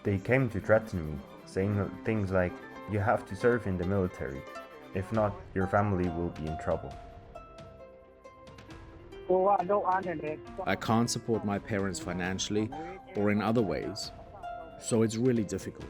They came to threaten me, saying things like, "You have to serve in the military. If not, your family will be in trouble." I can't support my parents financially or in other ways, so it's really difficult.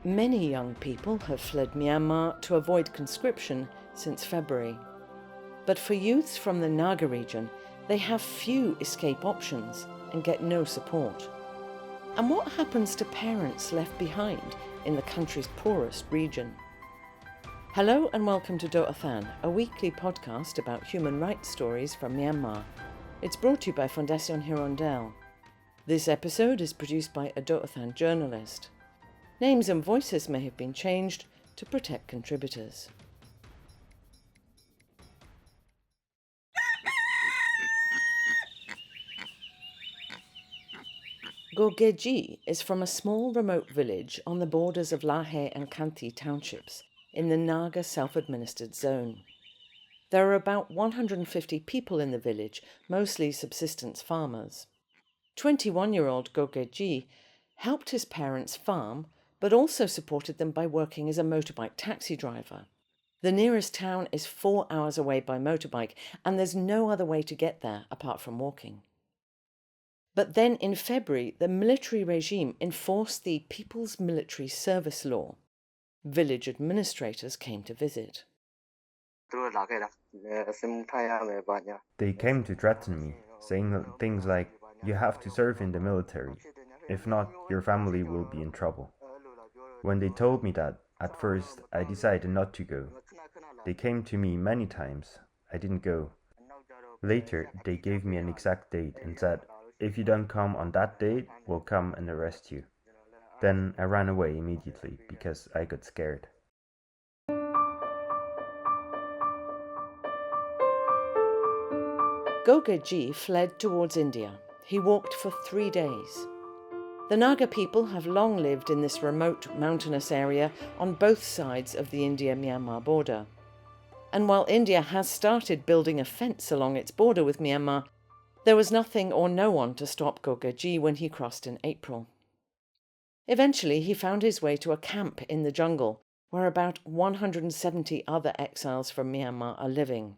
Many young people have fled Myanmar to avoid conscription since February. But for youths from the Naga region, they have few escape options and get no support. And what happens to parents left behind in the country's poorest region? Hello and welcome to Doh Athan, a weekly podcast about human rights stories from Myanmar. It's brought to you by Fondation Hirondelle. This episode is produced by a Doh Athan journalist. Names and voices may have been changed to protect contributors. Ke Gyi is from a small remote village on the borders of Lahe and Kanti townships in the Naga self-administered zone. There are about 150 people in the village, mostly subsistence farmers. 21-year-old Ke Gyi helped his parents farm, but also supported them by working as a motorbike taxi driver. The nearest town is 4 hours away by motorbike, and there's no other way to get there apart from walking. But then in February, the military regime enforced the People's Military Service Law. Village administrators came to visit. They came to threaten me, saying things like, "You have to serve in the military. If not, your family will be in trouble." When they told me that, at first I decided not to go. They came to me many times. I didn't go. Later, they gave me an exact date and said, "If you don't come on that date, we'll come and arrest you." Then I ran away immediately because I got scared. Ke Gyi fled towards India. He walked for 3 days. The Naga people have long lived in this remote mountainous area on both sides of the India-Myanmar border. And while India has started building a fence along its border with Myanmar, there was nothing or no one to stop Ke Gyi when he crossed in April. Eventually, he found his way to a camp in the jungle, where about 170 other exiles from Myanmar are living.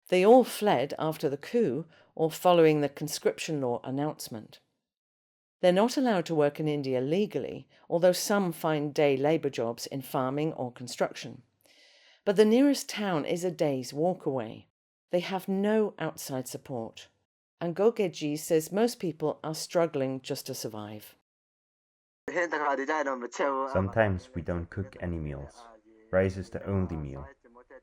They all fled after the coup or following the conscription law announcement. They're not allowed to work in India legally, although some find day labour jobs in farming or construction. But the nearest town is a day's walk away. They have no outside support. And Ke Gyi says most people are struggling just to survive. Sometimes we don't cook any meals. Rice is the only meal.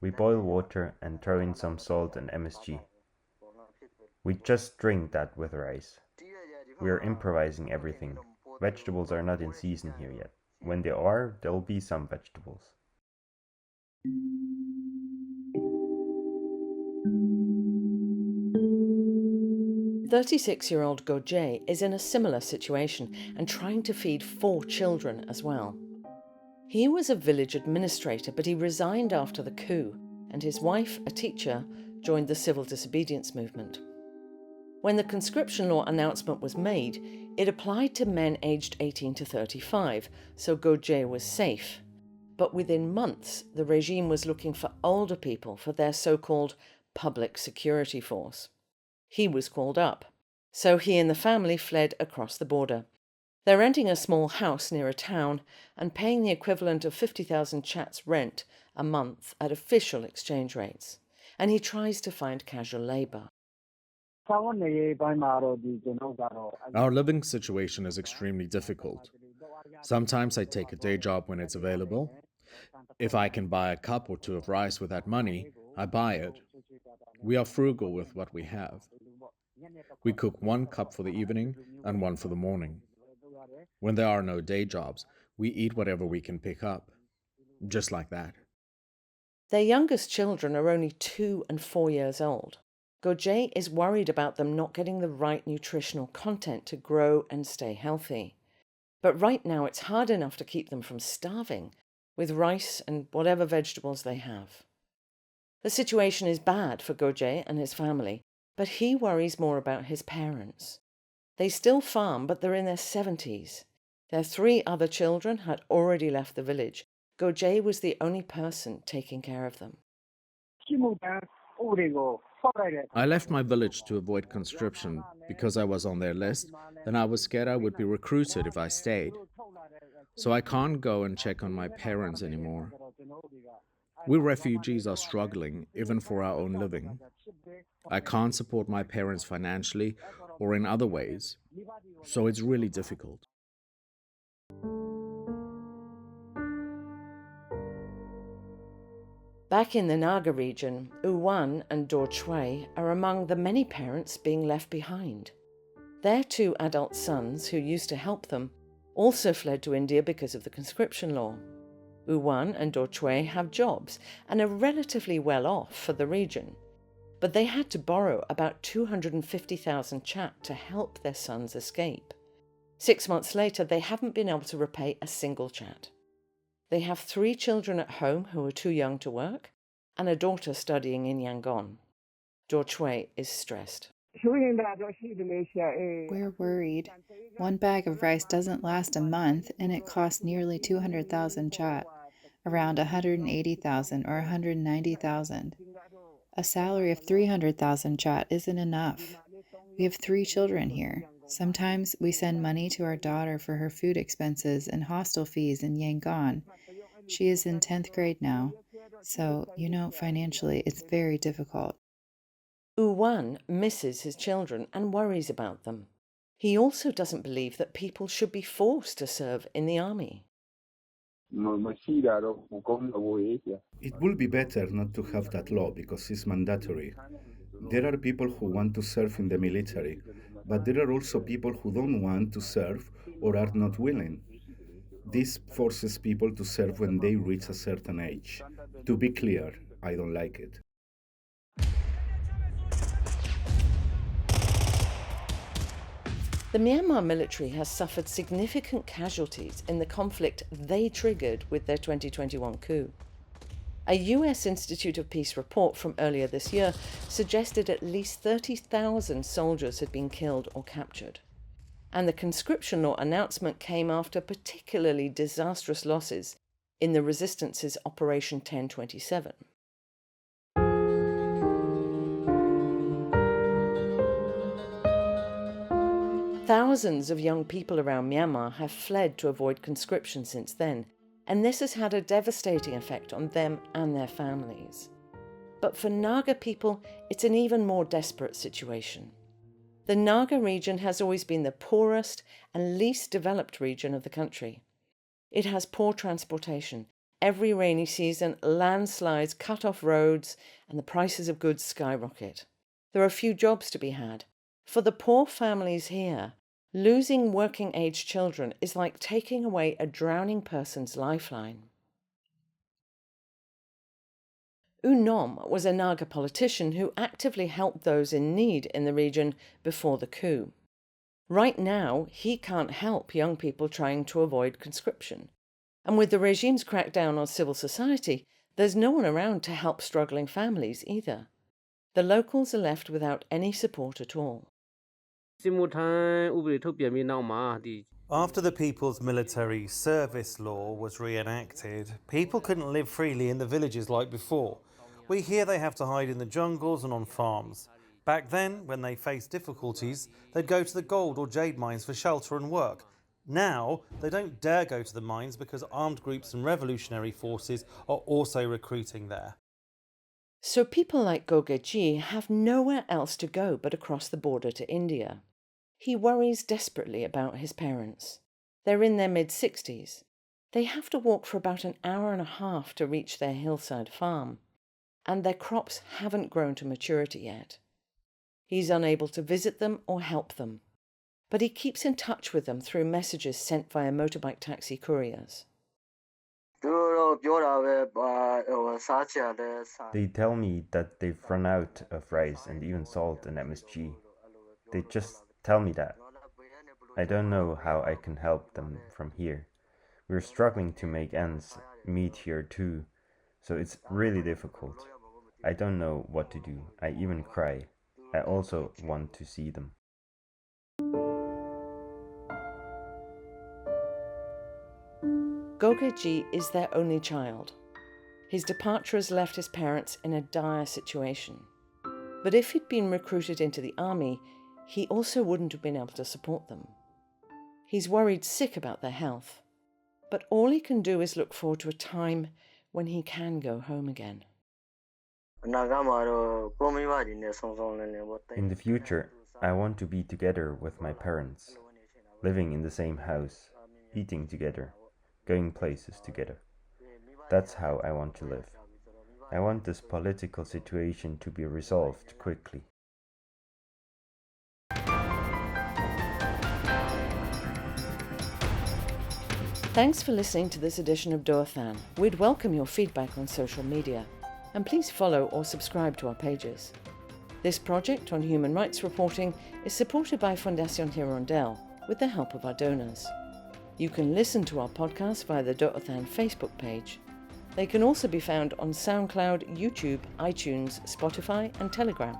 We boil water and throw in some salt and MSG. We just drink that with rice. We are improvising everything. Vegetables are not in season here yet. When they are, there'll be some vegetables. The 36-year-old Ke Gyi is in a similar situation and trying to feed 4 children as well. He was a village administrator, but he resigned after the coup, and his wife, a teacher, joined the civil disobedience movement. When the conscription law announcement was made, it applied to men aged 18 to 35, so Ke Gyi was safe. But within months, the regime was looking for older people for their so-called public security force. He was called up, so he and the family fled across the border. They're renting a small house near a town and paying the equivalent of 50,000 chats rent a month at official exchange rates. And he tries to find casual labour. Our living situation is extremely difficult. Sometimes I take a day job when it's available. If I can buy a cup or 2 of rice with that money, I buy it. We are frugal with what we have. We cook 1 cup for the evening and 1 for the morning. When there are no day jobs, we eat whatever we can pick up. Just like that. Their youngest children are only 2 and 4 years old. Ke Gyi is worried about them not getting the right nutritional content to grow and stay healthy. But right now it's hard enough to keep them from starving with rice and whatever vegetables they have. The situation is bad for Ke Gyi and his family, but he worries more about his parents. They still farm, but they're in their 70s. Their 3 other children had already left the village. Ke Gyi was the only person taking care of them. I left my village to avoid conscription because I was on their list, and I was scared I would be recruited if I stayed. So I can't go and check on my parents anymore. We refugees are struggling, even for our own living. I can't support my parents financially or in other ways, so it's really difficult. Back in the Naga region, Wan and Daw Chwai are among the many parents being left behind. Their 2 adult sons, who used to help them, also fled to India because of the conscription law. Wan and Daw Chwai have jobs and are relatively well off for the region, but they had to borrow about 250,000 kyat to help their sons escape. 6 months later, they haven't been able to repay a single kyat. They have 3 children at home who are too young to work, and a daughter studying in Yangon. Daw Chwai is stressed. We're worried. One bag of rice doesn't last a month, and it costs nearly 200,000 kyat, around 180,000 or 190,000. A salary of 300,000 kyat isn't enough. We have 3 children here. Sometimes we send money to our daughter for her food expenses and hostel fees in Yangon. She is in 10th grade now, so, financially it's very difficult. Wan misses his children and worries about them. He also doesn't believe that people should be forced to serve in the army. It would be better not to have that law because it's mandatory. There are people who want to serve in the military, but there are also people who don't want to serve or are not willing. This forces people to serve when they reach a certain age. To be clear, I don't like it. The Myanmar military has suffered significant casualties in the conflict they triggered with their 2021 coup. A US Institute of Peace report from earlier this year suggested at least 30,000 soldiers had been killed or captured. And the conscription law announcement came after particularly disastrous losses in the resistance's Operation 1027. Thousands of young people around Myanmar have fled to avoid conscription since then, and this has had a devastating effect on them and their families. But for Naga people, it's an even more desperate situation. The Naga region has always been the poorest and least developed region of the country. It has poor transportation. Every rainy season, landslides cut off roads and the prices of goods skyrocket. There are few jobs to be had. For the poor families here, losing working-age children is like taking away a drowning person's lifeline. U Nom was a Naga politician who actively helped those in need in the region before the coup. Right now, he can't help young people trying to avoid conscription. And with the regime's crackdown on civil society, there's no one around to help struggling families either. The locals are left without any support at all. After the People's Military Service Law was reenacted, people couldn't live freely in the villages like before. We hear they have to hide in the jungles and on farms. Back then, when they faced difficulties, they'd go to the gold or jade mines for shelter and work. Now, they don't dare go to the mines because armed groups and revolutionary forces are also recruiting there. So people like Ke Gyi have nowhere else to go but across the border to India. He worries desperately about his parents. They're in their mid-60s. They have to walk for about an hour and a half to reach their hillside farm, and their crops haven't grown to maturity yet. He's unable to visit them or help them, but he keeps in touch with them through messages sent via motorbike taxi couriers. They tell me that they've run out of rice and even salt and MSG. They just tell me that. I don't know how I can help them from here. We're struggling to make ends meet here too, so it's really difficult. I don't know what to do. I even cry. I also want to see them. Ke Gyi is their only child. His departure has left his parents in a dire situation. But if he'd been recruited into the army, he also wouldn't have been able to support them. He's worried sick about their health, but all he can do is look forward to a time when he can go home again. In the future, I want to be together with my parents, living in the same house, eating together, going places together. That's how I want to live. I want this political situation to be resolved quickly. Thanks for listening to this edition of Doh Athan. We'd welcome your feedback on social media, and please follow or subscribe to our pages. This project on human rights reporting is supported by Fondation Hirondelle with the help of our donors. You can listen to our podcast via the Doh Athan Facebook page. They can also be found on SoundCloud, YouTube, iTunes, Spotify and Telegram.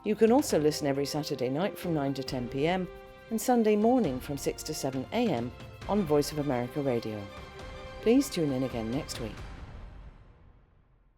You can also listen every Saturday night from 9 to 10 p.m. and Sunday morning from 6 to 7 a.m. on Voice of America Radio. Please tune in again next week.